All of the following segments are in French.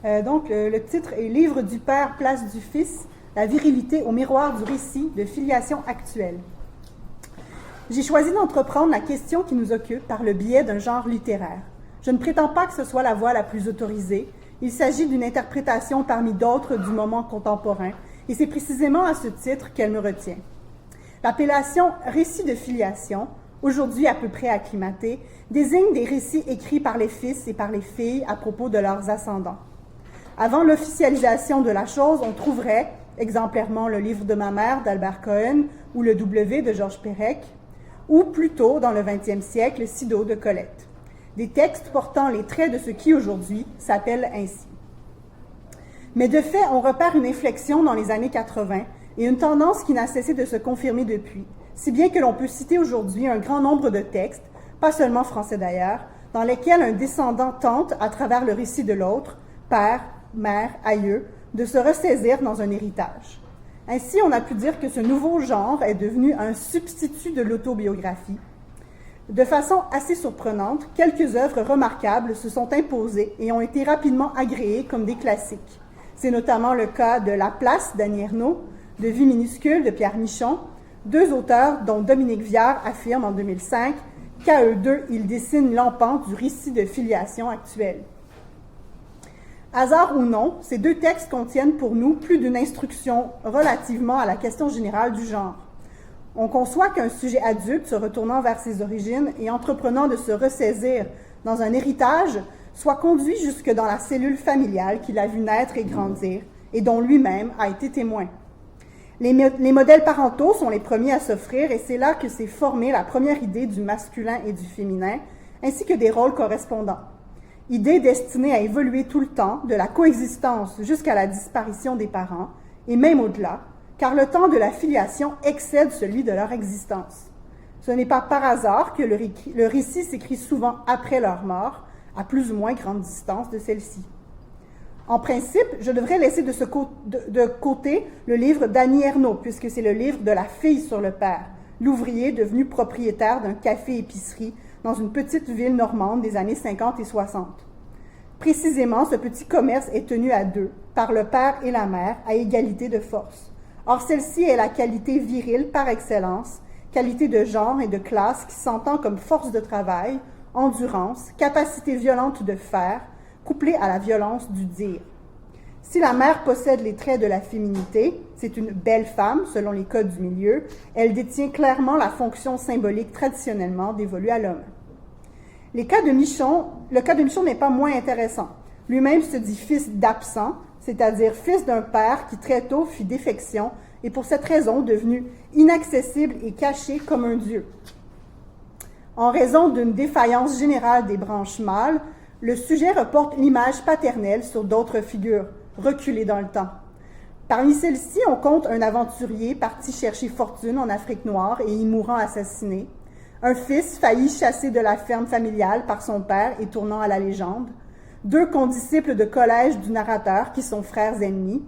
Le titre est « Livre du Père, place du Fils, la virilité au miroir du récit de filiation actuelle ». J'ai choisi d'entreprendre la question qui nous occupe par le biais d'un genre littéraire. Je ne prétends pas que ce soit la voie la plus autorisée. Il s'agit d'une interprétation parmi d'autres du moment contemporain, et c'est précisément à ce titre qu'elle me retient. L'appellation « récit de filiation », aujourd'hui à peu près acclimatée, désigne des récits écrits par les fils et par les filles à propos de leurs ascendants. Avant l'officialisation de la chose, on trouverait, exemplairement, le livre de ma mère d'Albert Cohen ou le W de Georges Perec, ou plutôt, dans le 20e siècle, Sido de Colette. Des textes portant les traits de ce qui, aujourd'hui, s'appelle ainsi. Mais de fait, on repère une inflexion dans les années 80 et une tendance qui n'a cessé de se confirmer depuis, si bien que l'on peut citer aujourd'hui un grand nombre de textes, pas seulement français d'ailleurs, dans lesquels un descendant tente, à travers le récit de l'autre, père, mère, aïeux, de se ressaisir dans un héritage. Ainsi, on a pu dire que ce nouveau genre est devenu un substitut de l'autobiographie. De façon assez surprenante, quelques œuvres remarquables se sont imposées et ont été rapidement agréées comme des classiques. C'est notamment le cas de La Place d'Annie Ernaux, de Vie minuscule de Pierre Michon, deux auteurs dont Dominique Viard affirme en 2005 qu'à eux deux, ils dessinent l'empente du récit de filiation actuel. Hasard ou non, ces deux textes contiennent pour nous plus d'une instruction relativement à la question générale du genre. On conçoit qu'un sujet adulte se retournant vers ses origines et entreprenant de se ressaisir dans un héritage soit conduit jusque dans la cellule familiale qu'il a vu naître et grandir et dont lui-même a été témoin. Les modèles parentaux sont les premiers à s'offrir et c'est là que s'est formée la première idée du masculin et du féminin, ainsi que des rôles correspondants. Idée destinée à évoluer tout le temps, de la coexistence jusqu'à la disparition des parents, et même au-delà, car le temps de la filiation excède celui de leur existence. Ce n'est pas par hasard que le récit s'écrit souvent après leur mort, à plus ou moins grande distance de celle-ci. En principe, je devrais laisser de côté le livre d'Annie Ernaux, puisque c'est le livre de la fille sur le père, l'ouvrier devenu propriétaire d'un café-épicerie dans une petite ville normande des années 50 et 60. Précisément, ce petit commerce est tenu à deux, par le père et la mère, à égalité de force. Or, celle-ci est la qualité virile par excellence, qualité de genre et de classe qui s'entend comme force de travail, endurance, capacité violente de faire, couplée à la violence du dire. Si la mère possède les traits de la féminité, c'est une belle femme, selon les codes du milieu, elle détient clairement la fonction symbolique traditionnellement dévolue à l'homme. Le cas de Michon n'est pas moins intéressant. Lui-même se dit fils d'absent, c'est-à-dire fils d'un père qui très tôt fit défection et pour cette raison devenu inaccessible et caché comme un dieu. En raison d'une défaillance générale des branches mâles, le sujet reporte l'image paternelle sur d'autres figures, reculées dans le temps. Parmi celles-ci, on compte un aventurier parti chercher fortune en Afrique noire et y mourant assassiné, un fils failli chassé de la ferme familiale par son père et tournant à la légende, deux condisciples de collège du narrateur qui sont frères ennemis,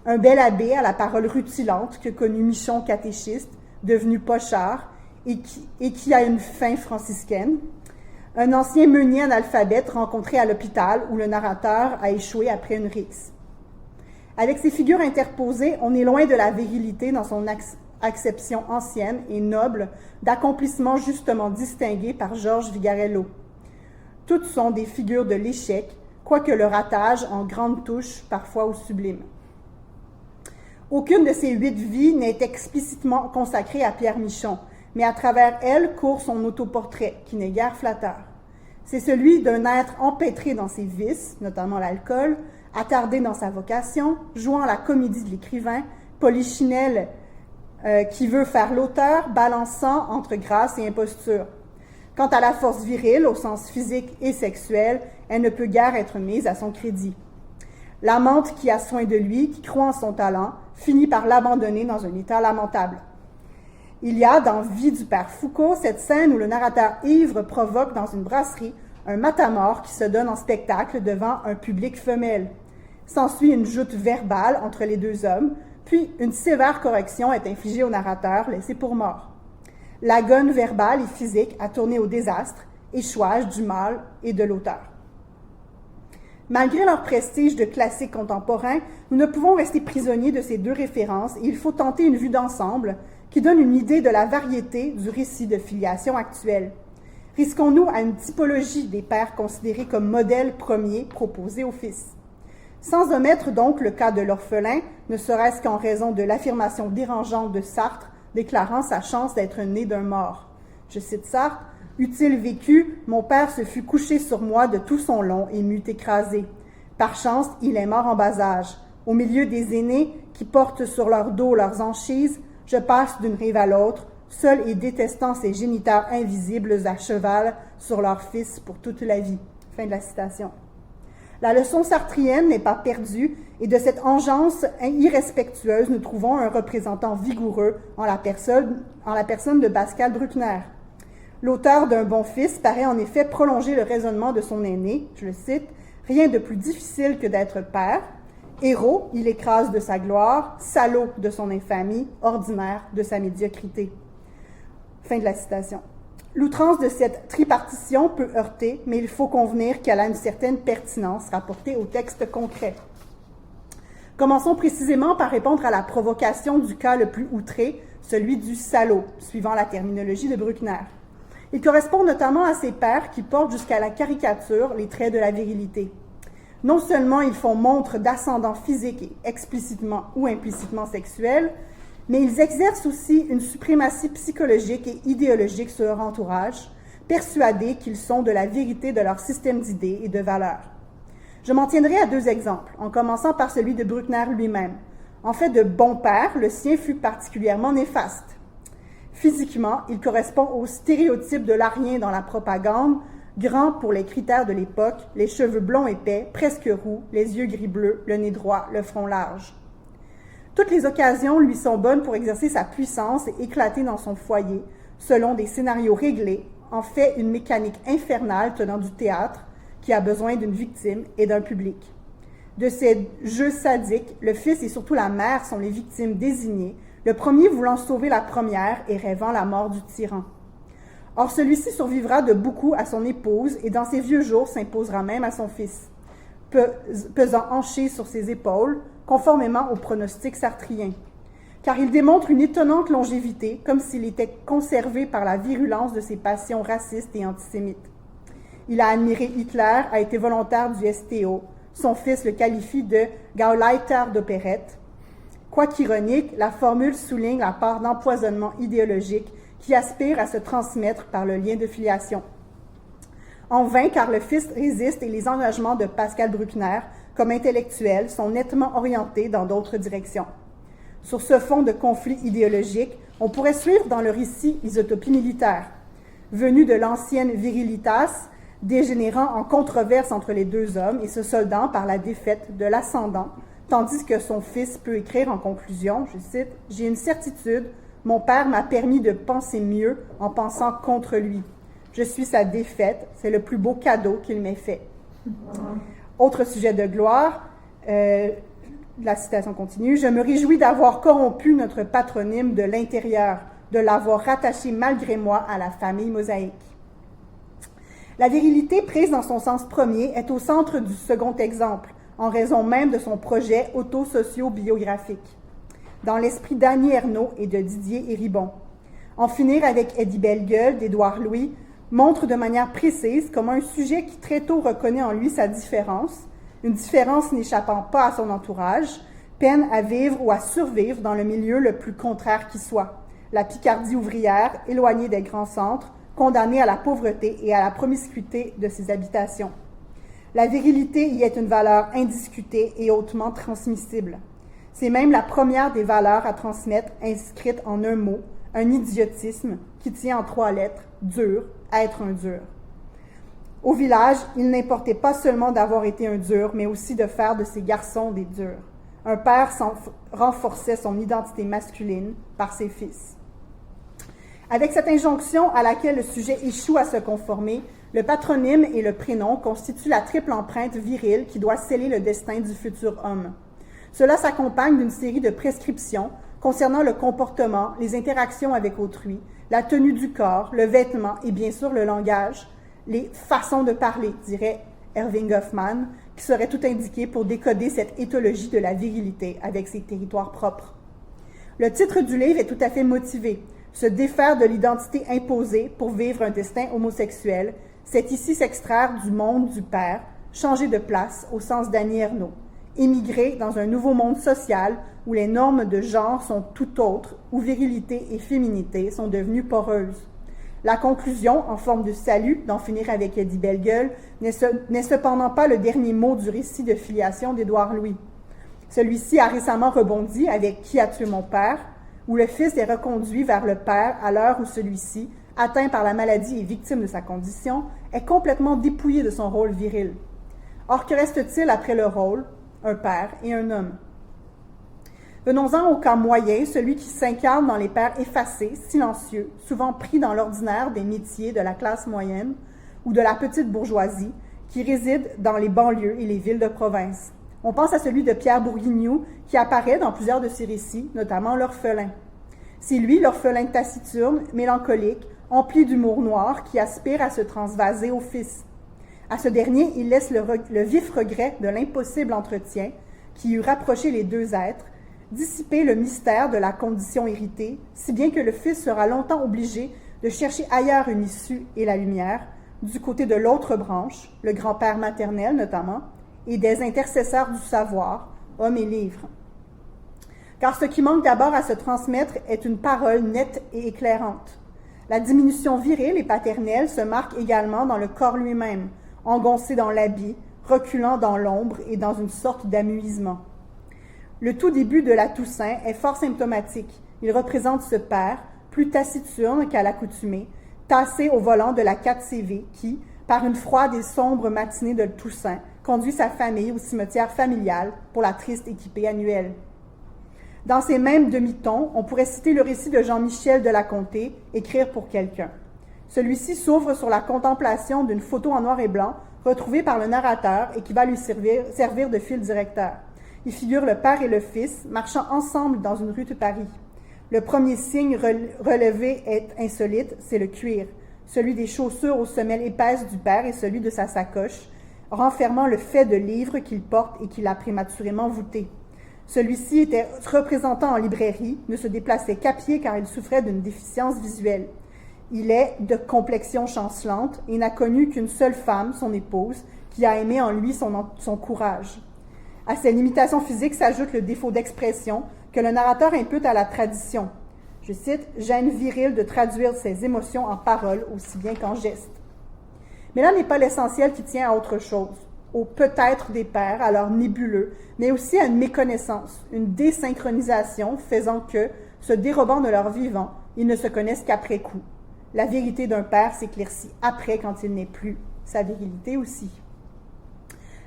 un bel abbé à la parole rutilante que connut Michon catéchiste, devenu pochard et qui a une fin franciscaine, un ancien meunier analphabète rencontré à l'hôpital où le narrateur a échoué après une rixe. Avec ces figures interposées, on est loin de la virilité dans son acception ancienne et noble d'accomplissements justement distingués par Georges Vigarello. Toutes sont des figures de l'échec, quoique le ratage en grande touche, parfois au sublime. Aucune de ces 8 vies n'est explicitement consacrée à Pierre Michon, mais à travers elle court son autoportrait, qui n'est guère flatteur. C'est celui d'un être empêtré dans ses vices, notamment l'alcool, attardé dans sa vocation, jouant la comédie de l'écrivain, polichinelle qui veut faire l'auteur, balançant entre grâce et imposture. Quant à la force virile, au sens physique et sexuel, elle ne peut guère être mise à son crédit. L'amante qui a soin de lui, qui croit en son talent, finit par l'abandonner dans un état lamentable. Il y a dans Vie du père Foucault cette scène où le narrateur ivre provoque dans une brasserie un matamor qui se donne en spectacle devant un public femelle. S'ensuit une joute verbale entre les deux hommes, puis une sévère correction est infligée au narrateur laissé pour mort. L'agonie verbale et physique a tourné au désastre, échouage du mâle et de l'auteur. Malgré leur prestige de classique contemporain, nous ne pouvons rester prisonniers de ces deux références et il faut tenter une vue d'ensemble qui donne une idée de la variété du récit de filiation actuel. Risquons-nous à une typologie des pères considérés comme modèle premier proposé aux fils? Sans omettre donc le cas de l'orphelin, ne serait-ce qu'en raison de l'affirmation dérangeante de Sartre déclarant sa chance d'être né d'un mort. Je cite Sartre, « Eût-il vécu, mon père se fût couché sur moi de tout son long et m'eût écrasé. Par chance, il est mort en bas âge. Au milieu des aînés qui portent sur leur dos leurs anchises, je passe d'une rive à l'autre, seul et détestant ces géniteurs invisibles à cheval sur leur fils pour toute la vie. » Fin de la citation. La leçon sartrienne n'est pas perdue et de cette engeance irrespectueuse, nous trouvons un représentant vigoureux en la personne de Pascal Bruckner. L'auteur d'Un bon fils paraît en effet prolonger le raisonnement de son aîné, je le cite, « Rien de plus difficile que d'être père. Héros, il écrase de sa gloire, salaud de son infamie, ordinaire de sa médiocrité. » Fin de la citation. L'outrance de cette tripartition peut heurter, mais il faut convenir qu'elle a une certaine pertinence rapportée au texte concret. Commençons précisément par répondre à la provocation du cas le plus outré, celui du salaud, suivant la terminologie de Bruckner. Il correspond notamment à ces pères qui portent jusqu'à la caricature les traits de la virilité. Non seulement ils font montre d'ascendant physique et explicitement ou implicitement sexuel, mais ils exercent aussi une suprématie psychologique et idéologique sur leur entourage, persuadés qu'ils sont de la vérité de leur système d'idées et de valeurs. Je m'en tiendrai à deux exemples, en commençant par celui de Bruckner lui-même. En fait de bon père, le sien fut particulièrement néfaste. Physiquement, il correspond au stéréotype de l'arien dans la propagande, grand pour les critères de l'époque, les cheveux blonds épais, presque roux, les yeux gris-bleus, le nez droit, le front large. Toutes les occasions lui sont bonnes pour exercer sa puissance et éclater dans son foyer, selon des scénarios réglés, en fait une mécanique infernale tenant du théâtre, qui a besoin d'une victime et d'un public. De ces jeux sadiques, le fils et surtout la mère sont les victimes désignées, le premier voulant sauver la première et rêvant la mort du tyran. Or, celui-ci survivra de beaucoup à son épouse et dans ses vieux jours s'imposera même à son fils, pesant hanché sur ses épaules, conformément au pronostic sartrien. Car il démontre une étonnante longévité, comme s'il était conservé par la virulence de ses passions racistes et antisémites. Il a admiré Hitler, a été volontaire du STO. Son fils le qualifie de « Gauleiter d'opérette ». Quoiqu'ironique, la formule souligne la part d'empoisonnement idéologique qui aspire à se transmettre par le lien de filiation. En vain, car le fils résiste et les engagements de Pascal Bruckner, comme intellectuel, sont nettement orientés dans d'autres directions. Sur ce fond de conflit idéologique, on pourrait suivre dans le récit Isotopie militaire. Venu de l'ancienne virilitas, dégénérant en controverse entre les deux hommes et se soldant par la défaite de l'ascendant, tandis que son fils peut écrire en conclusion, je cite, « J'ai une certitude, mon père m'a permis de penser mieux en pensant contre lui. Je suis sa défaite, c'est le plus beau cadeau qu'il m'ait fait. » Autre sujet de gloire, la citation continue, « Je me réjouis d'avoir corrompu notre patronyme de l'intérieur, de l'avoir rattaché malgré moi à la famille mosaïque. » La virilité prise dans son sens premier est au centre du second exemple, en raison même de son projet auto-socio-biographique, dans l'esprit d'Annie Ernaux et de Didier Héribon. En finir avec Eddie Bellegueule d'Édouard Louis montre de manière précise comment un sujet qui très tôt reconnaît en lui sa différence, une différence n'échappant pas à son entourage, peine à vivre ou à survivre dans le milieu le plus contraire qui soit, la Picardie ouvrière, éloignée des grands centres, condamnée à la pauvreté et à la promiscuité de ses habitations. La virilité y est une valeur indiscutée et hautement transmissible. C'est même la première des valeurs à transmettre inscrite en un mot, un idiotisme qui tient en 3 lettres, dur, être un dur. Au village, il n'importait pas seulement d'avoir été un dur, mais aussi de faire de ses garçons des durs. Un père renforçait son identité masculine par ses fils. Avec cette injonction à laquelle le sujet échoue à se conformer, le patronyme et le prénom constituent la triple empreinte virile qui doit sceller le destin du futur homme. Cela s'accompagne d'une série de prescriptions concernant le comportement, les interactions avec autrui, la tenue du corps, le vêtement et bien sûr le langage, les façons de parler, dirait Erving Goffman, qui serait tout indiqué pour décoder cette éthologie de la virilité avec ses territoires propres. Le titre du livre est tout à fait motivé. Se défaire de l'identité imposée pour vivre un destin homosexuel, c'est ici s'extraire du monde du père, changer de place au sens d'Annie Ernaux, émigrer dans un nouveau monde social où les normes de genre sont tout autres, où virilité et féminité sont devenues poreuses. La conclusion, en forme de salut, d'en finir avec Eddie Bellegueule, n'est cependant pas le dernier mot du récit de filiation d'Édouard Louis. Celui-ci a récemment rebondi avec « Qui a tué mon père ?», où le fils est reconduit vers le père à l'heure où celui-ci, atteint par la maladie et victime de sa condition, est complètement dépouillé de son rôle viril. Or, que reste-t-il après le rôle, un père et un homme? Venons-en au cas moyen, celui qui s'incarne dans les pères effacés, silencieux, souvent pris dans l'ordinaire des métiers de la classe moyenne ou de la petite bourgeoisie, qui résident dans les banlieues et les villes de province. On pense à celui de Pierre Bourguignon, qui apparaît dans plusieurs de ses récits, notamment L'Orphelin. C'est lui, l'orphelin taciturne, mélancolique, empli d'humour noir, qui aspire à se transvaser au fils. À ce dernier, il laisse le vif regret de l'impossible entretien qui eût rapproché les deux êtres, dissiper le mystère de la condition héritée, si bien que le fils sera longtemps obligé de chercher ailleurs une issue et la lumière, du côté de l'autre branche, le grand-père maternel notamment, et des intercesseurs du savoir, hommes et livres. Car ce qui manque d'abord à se transmettre est une parole nette et éclairante. La diminution virile et paternelle se marque également dans le corps lui-même, engoncé dans l'habit, reculant dans l'ombre et dans une sorte d'amuisement. Le tout début de la Toussaint est fort symptomatique. Il représente ce père, plus taciturne qu'à l'accoutumée, tassé au volant de la 4CV qui, par une froide et sombre matinée de Toussaint, conduit sa famille au cimetière familial pour la triste équipée annuelle. Dans ces mêmes demi-tons, on pourrait citer le récit de Jean-Michel de la Comté, Écrire pour quelqu'un. Celui-ci s'ouvre sur la contemplation d'une photo en noir et blanc retrouvée par le narrateur et qui va lui servir de fil directeur. Il figure le père et le fils marchant ensemble dans une rue de Paris. Le premier signe relevé est insolite, c'est le cuir, celui des chaussures aux semelles épaisses du père et celui de sa sacoche, renfermant le fait de livres qu'il porte et qu'il a prématurément voûté. Celui-ci était représentant en librairie, ne se déplaçait qu'à pied car il souffrait d'une déficience visuelle. Il est de complexion chancelante et n'a connu qu'une seule femme, son épouse, qui a aimé en lui son courage. À ces limitations physiques s'ajoute le défaut d'expression que le narrateur impute à la tradition. Je cite, « gêne virile de traduire ses émotions en paroles aussi bien qu'en gestes ». Mais là n'est pas l'essentiel qui tient à autre chose, au peut-être des pères, alors nébuleux, mais aussi à une méconnaissance, une désynchronisation faisant que, se dérobant de leur vivant, ils ne se connaissent qu'après coup. La vérité d'un père s'éclaircit après quand il n'est plus, sa virilité aussi.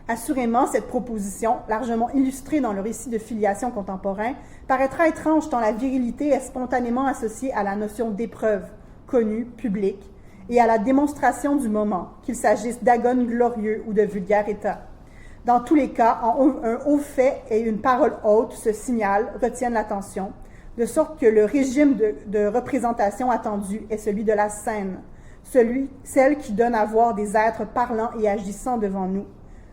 Assurément, cette proposition, largement illustrée dans le récit de filiation contemporain, paraîtra étrange tant la virilité est spontanément associée à la notion d'épreuve, connue, publique, et à la démonstration du moment, qu'il s'agisse d'agone glorieux ou de vulgaire état. Dans tous les cas, un haut fait et une parole haute se signalent, retiennent l'attention, de sorte que le régime de représentation attendu est celui de la scène, celle qui donne à voir des êtres parlant et agissant devant nous,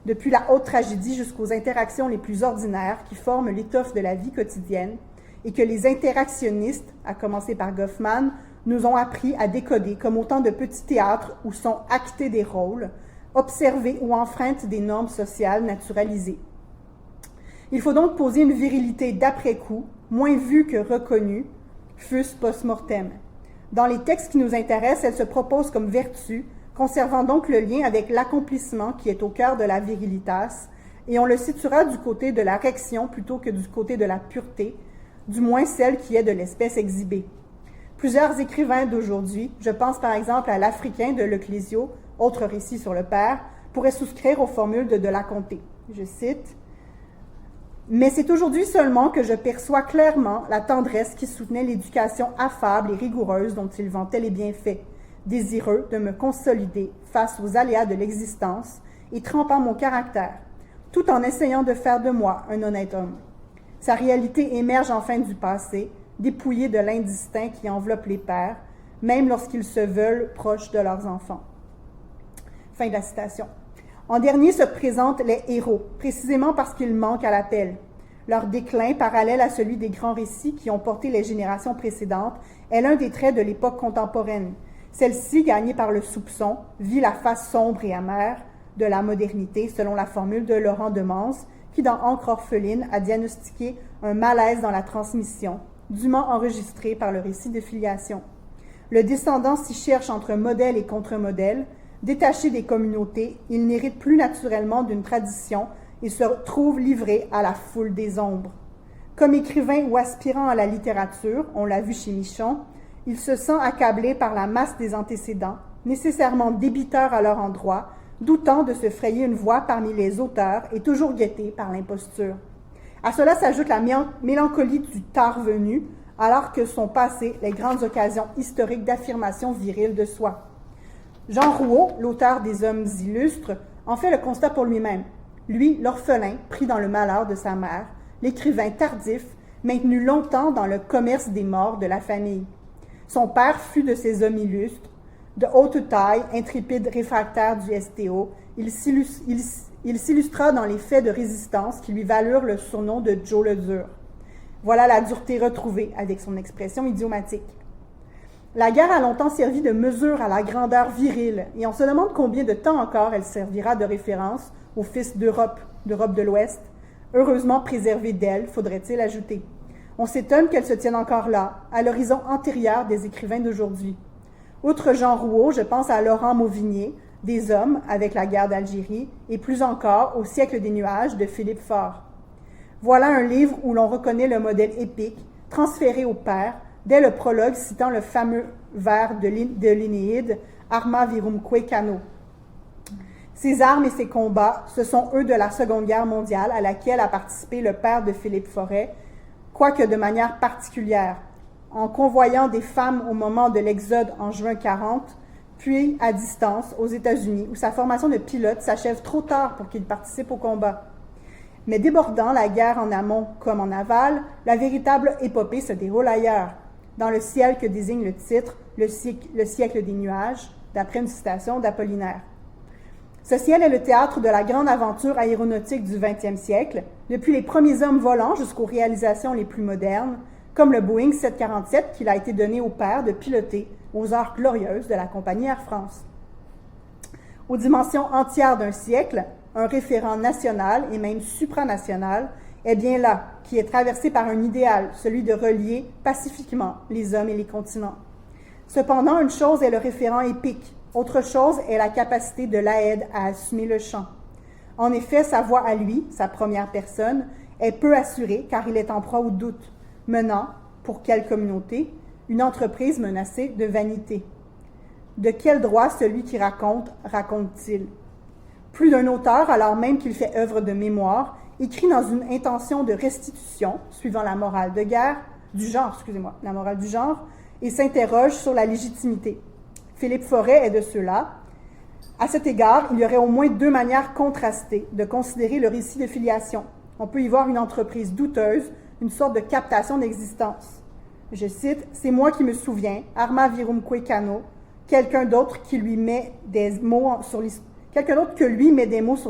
depuis la haute tragédie jusqu'aux interactions les plus ordinaires qui forment l'étoffe de la vie quotidienne et que les interactionnistes, à commencer par Goffman, nous ont appris à décoder comme autant de petits théâtres où sont actés des rôles, observés ou enfreintes des normes sociales naturalisées. Il faut donc poser une virilité d'après-coup, moins vue que reconnue, fût-ce post-mortem. Dans les textes qui nous intéressent, elle se propose comme vertu, conservant donc le lien avec l'accomplissement qui est au cœur de la virilitas, et on le situera du côté de la réaction plutôt que du côté de la pureté, du moins celle qui est de l'espèce exhibée. Plusieurs écrivains d'aujourd'hui, je pense par exemple à l'Africain de Leclésio, autre récit sur le père, pourraient souscrire aux formules de la Comté. Je cite, « Mais c'est aujourd'hui seulement que je perçois clairement la tendresse qui soutenait l'éducation affable et rigoureuse dont il vantait les bienfaits, désireux de me consolider face aux aléas de l'existence et trempant mon caractère, tout en essayant de faire de moi un honnête homme. Sa réalité émerge enfin du passé, dépouillée de l'indistinct qui enveloppe les pères, même lorsqu'ils se veulent proches de leurs enfants. » Fin de la citation. En dernier se présentent les héros, précisément parce qu'ils manquent à l'appel. Leur déclin, parallèle à celui des grands récits qui ont porté les générations précédentes, est l'un des traits de l'époque contemporaine. Celle-ci, gagnée par le soupçon, vit la face sombre et amère de la modernité, selon la formule de Laurent Demance, qui, dans Encre orpheline, a diagnostiqué un malaise dans la transmission, dûment enregistré par le récit de filiation. Le descendant s'y cherche entre modèle et contre-modèle. Détaché des communautés, il n'hérite plus naturellement d'une tradition et se trouve livré à la foule des ombres. Comme écrivain ou aspirant à la littérature, on l'a vu chez Michon, il se sent accablé par la masse des antécédents, nécessairement débiteurs à leur endroit, doutant de se frayer une voie parmi les auteurs et toujours guetté par l'imposture. À cela s'ajoute la mélancolie du tard venu, alors que sont passées les grandes occasions historiques d'affirmation virile de soi. Jean Rouault, l'auteur des Hommes illustres, en fait le constat pour lui-même. Lui, l'orphelin, pris dans le malheur de sa mère, l'écrivain tardif, maintenu longtemps dans le commerce des morts de la famille. Son père fut de ces hommes illustres, de haute taille, intrépide réfractaire du STO. Il s'illustra dans les faits de résistance qui lui valurent le surnom de Joe le Dur. Voilà la dureté retrouvée avec son expression idiomatique. La guerre a longtemps servi de mesure à la grandeur virile, et on se demande combien de temps encore elle servira de référence aux fils d'Europe de l'Ouest, heureusement préservés d'elle, faudrait-il ajouter. On s'étonne qu'elle se tienne encore là, à l'horizon antérieur des écrivains d'aujourd'hui. Outre Jean Rouault, je pense à Laurent Mauvigné, des Hommes, avec la guerre d'Algérie, et plus encore au Siècle des nuages de Philippe Faure. Voilà un livre où l'on reconnaît le modèle épique, transféré au père, dès le prologue citant le fameux vers de l'Énéide, Arma virumque cano. Ces armes et ces combats, ce sont eux de la Seconde Guerre mondiale à laquelle a participé le père de Philippe Forêt, quoique de manière particulière, en convoyant des femmes au moment de l'exode en juin 40, puis à distance aux États-Unis, où sa formation de pilote s'achève trop tard pour qu'il participe au combat. Mais débordant la guerre en amont comme en aval, la véritable épopée se déroule ailleurs, dans le ciel que désigne le titre « Le siècle des nuages », d'après une citation d'Apollinaire. Ce ciel est le théâtre de la grande aventure aéronautique du XXe siècle, depuis les premiers hommes volants jusqu'aux réalisations les plus modernes, comme le Boeing 747 qu'il a été donné au père de piloter aux heures glorieuses de la compagnie Air France. Aux dimensions entières d'un siècle, un référent national et même supranational est bien là, qui est traversé par un idéal, celui de relier pacifiquement les hommes et les continents. Cependant, une chose est le référent épique, autre chose est la capacité de l'Aède à assumer le champ. En effet, sa voix à lui, sa première personne, est peu assurée car il est en proie au doute, menant, pour quelle communauté, une entreprise menacée de vanité. De quel droit celui qui raconte-t-il? Plus d'un auteur, alors même qu'il fait œuvre de mémoire, écrit dans une intention de restitution, suivant la morale du genre, et s'interroge sur la légitimité. Philippe Forêt est de ceux-là. À cet égard, il y aurait au moins deux manières contrastées de considérer le récit de filiation. On peut y voir une entreprise douteuse, une sorte de captation d'existence. Je cite, « C'est moi qui me souviens, Arma virumque cano, quelqu'un d'autre que lui met des mots sur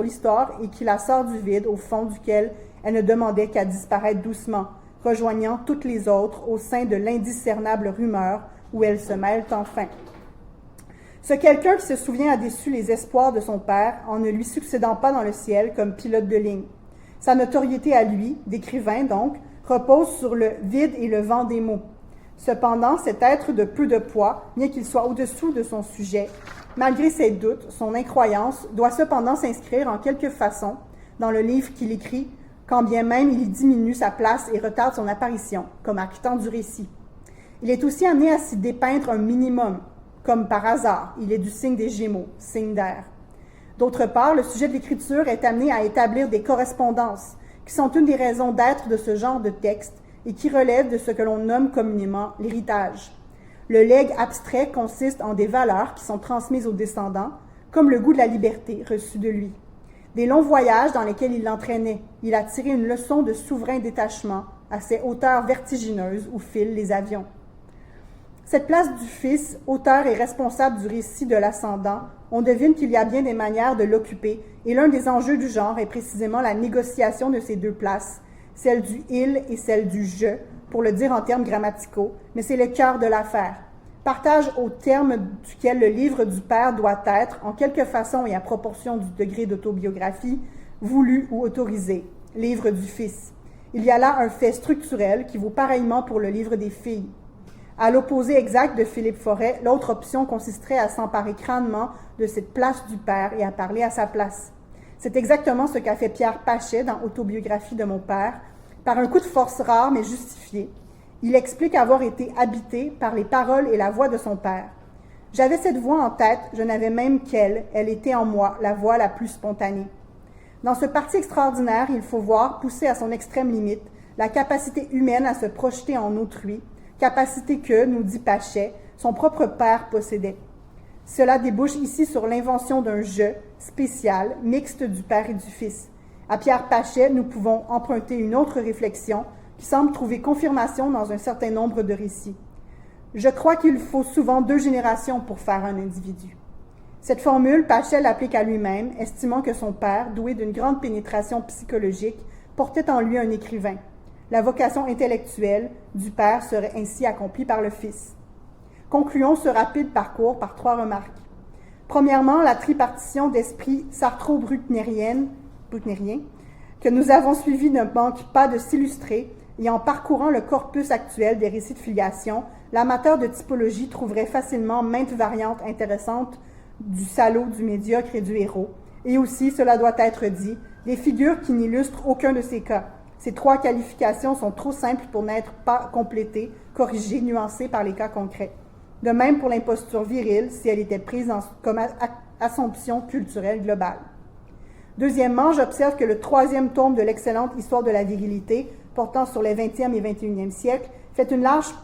l'histoire et qui la sort du vide au fond duquel elle ne demandait qu'à disparaître doucement, rejoignant toutes les autres au sein de l'indiscernable rumeur où elles se mêlent enfin. » Ce quelqu'un qui se souvient a déçu les espoirs de son père en ne lui succédant pas dans le ciel comme pilote de ligne. Sa notoriété à lui, d'écrivain donc, repose sur le vide et le vent des mots. Cependant, cet être de peu de poids, bien qu'il soit au-dessous de son sujet, malgré ses doutes, son incroyance, doit cependant s'inscrire en quelque façon dans le livre qu'il écrit, quand bien même il y diminue sa place et retarde son apparition, comme actant du récit. Il est aussi amené à s'y dépeindre un minimum, comme par hasard, il est du signe des Gémeaux, signe d'air. D'autre part, le sujet de l'écriture est amené à établir des correspondances, qui sont une des raisons d'être de ce genre de texte et qui relèvent de ce que l'on nomme communément l'héritage. Le legs abstrait consiste en des valeurs qui sont transmises aux descendants, comme le goût de la liberté reçu de lui. Des longs voyages dans lesquels il l'entraînait, il a tiré une leçon de souverain détachement à ces hauteurs vertigineuses où filent les avions. Cette place du Fils, auteur et responsable du récit de l'ascendant, on devine qu'il y a bien des manières de l'occuper, et l'un des enjeux du genre est précisément la négociation de ces deux places, celle du « il » et celle du « je », pour le dire en termes grammaticaux, mais c'est le cœur de l'affaire. Partage au terme duquel le livre du Père doit être, en quelque façon et à proportion du degré d'autobiographie, voulu ou autorisé, livre du Fils. Il y a là un fait structurel qui vaut pareillement pour le livre des filles. À l'opposé exact de Philippe Forêt, l'autre option consisterait à s'emparer crânement de cette place du Père et à parler à sa place. C'est exactement ce qu'a fait Pierre Pachet dans Autobiographie de mon père, par un coup de force rare mais justifié. Il explique avoir été habité par les paroles et la voix de son père. J'avais cette voix en tête, je n'avais même qu'elle, elle était en moi, la voix la plus spontanée. Dans ce parti extraordinaire, il faut voir, poussé à son extrême limite, la capacité humaine à se projeter en autrui, capacité que, nous dit Pachet, son propre père possédait. Cela débouche ici sur l'invention d'un « je » spécial, mixte du père et du fils. À Pierre Pachet, nous pouvons emprunter une autre réflexion qui semble trouver confirmation dans un certain nombre de récits. Je crois qu'il faut souvent 2 générations pour faire un individu. Cette formule, Pachet l'applique à lui-même, estimant que son père, doué d'une grande pénétration psychologique, portait en lui un écrivain. La vocation intellectuelle du père serait ainsi accomplie par le fils. Concluons ce rapide parcours par 3 remarques. Premièrement, la tripartition d'esprit sartro-brucknerien que nous avons suivi ne manque pas de s'illustrer, et en parcourant le corpus actuel des récits de filiation, l'amateur de typologie trouverait facilement maintes variantes intéressantes du salaud, du médiocre et du héros, et aussi, cela doit être dit, des figures qui n'illustrent aucun de ces cas. Ces 3 qualifications sont trop simples pour n'être pas complétées, corrigées, nuancées par les cas concrets. De même pour l'imposture virile, si elle était prise comme assomption culturelle globale. Deuxièmement, j'observe que le 3e tome de l'excellente Histoire de la virilité, portant sur les 20e et 21e siècles, fait une large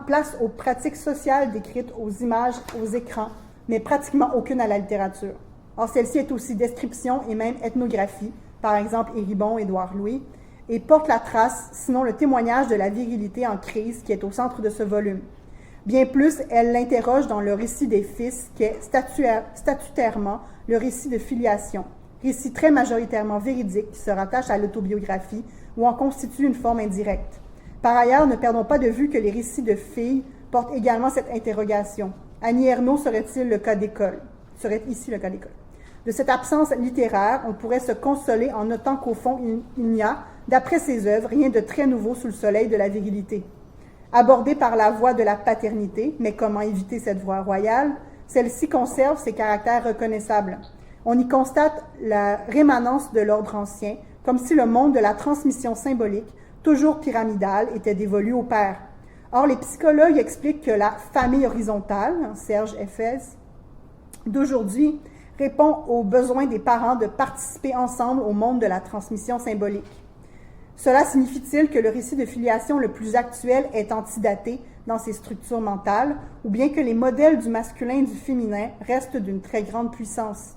place aux pratiques sociales décrites aux images, aux écrans, mais pratiquement aucune à la littérature. Or, celle-ci est aussi description et même ethnographie, par exemple Héribon, Édouard Louis, et porte la trace, sinon le témoignage de la virilité en crise qui est au centre de ce volume. Bien plus, elle l'interroge dans le récit des fils, qui est statutairement le récit de filiation, récit très majoritairement véridique qui se rattache à l'autobiographie ou en constitue une forme indirecte. Par ailleurs, ne perdons pas de vue que les récits de filles portent également cette interrogation. Annie Ernaux serait-il le cas d'école? Serait ici le cas d'école? De cette absence littéraire, on pourrait se consoler en notant qu'au fond, il n'y a, d'après ses œuvres, rien de très nouveau sous le soleil de la virilité. Abordée par la voie de la paternité, mais comment éviter cette voie royale, celle-ci conserve ses caractères reconnaissables. On y constate la rémanence de l'ordre ancien, comme si le monde de la transmission symbolique, toujours pyramidale, était dévolu au père. Or, les psychologues expliquent que la famille horizontale, Serge Effès, d'aujourd'hui, répond aux besoins des parents de participer ensemble au monde de la transmission symbolique. Cela signifie-t-il que le récit de filiation le plus actuel est antidaté dans ses structures mentales, ou bien que les modèles du masculin et du féminin restent d'une très grande puissance?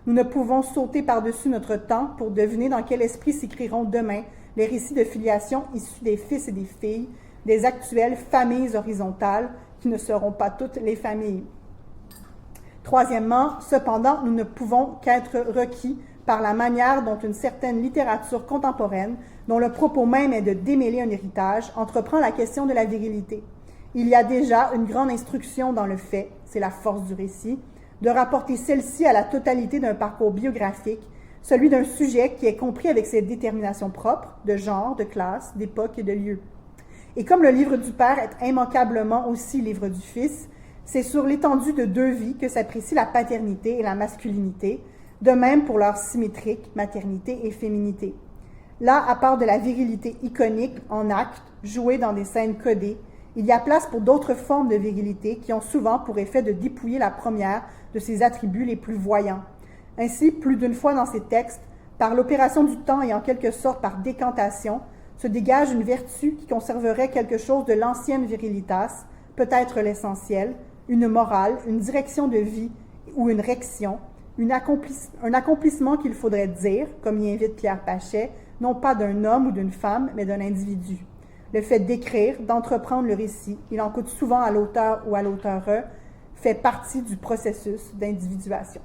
Nous ne pouvons sauter par-dessus notre temps pour deviner dans quel esprit s'écriront demain les récits de filiation issus des fils et des filles, des actuelles familles horizontales, qui ne seront pas toutes les familles. Troisièmement, cependant, nous ne pouvons qu'être requis par la manière dont une certaine littérature contemporaine, dont le propos même est de démêler un héritage, entreprend la question de la virilité. Il y a déjà une grande instruction dans le fait, c'est la force du récit, de rapporter celle-ci à la totalité d'un parcours biographique, celui d'un sujet qui est compris avec ses déterminations propres, de genre, de classe, d'époque et de lieu. Et comme le livre du Père est immanquablement aussi livre du Fils, c'est sur l'étendue de 2 vies que s'apprécie la paternité et la masculinité, de même pour leur symétrique, maternité et féminité. Là, à part de la virilité iconique en acte, jouée dans des scènes codées, il y a place pour d'autres formes de virilité qui ont souvent pour effet de dépouiller la première de ses attributs les plus voyants. Ainsi, plus d'une fois dans ces textes, par l'opération du temps et en quelque sorte par décantation, se dégage une vertu qui conserverait quelque chose de l'ancienne virilitas, peut-être l'essentiel, une morale, une direction de vie ou une rection, un accomplissement qu'il faudrait dire, comme y invite Pierre Pachet, non pas d'un homme ou d'une femme, mais d'un individu. Le fait d'écrire, d'entreprendre le récit, il en coûte souvent à l'auteur ou à l'auteure, fait partie du processus d'individuation.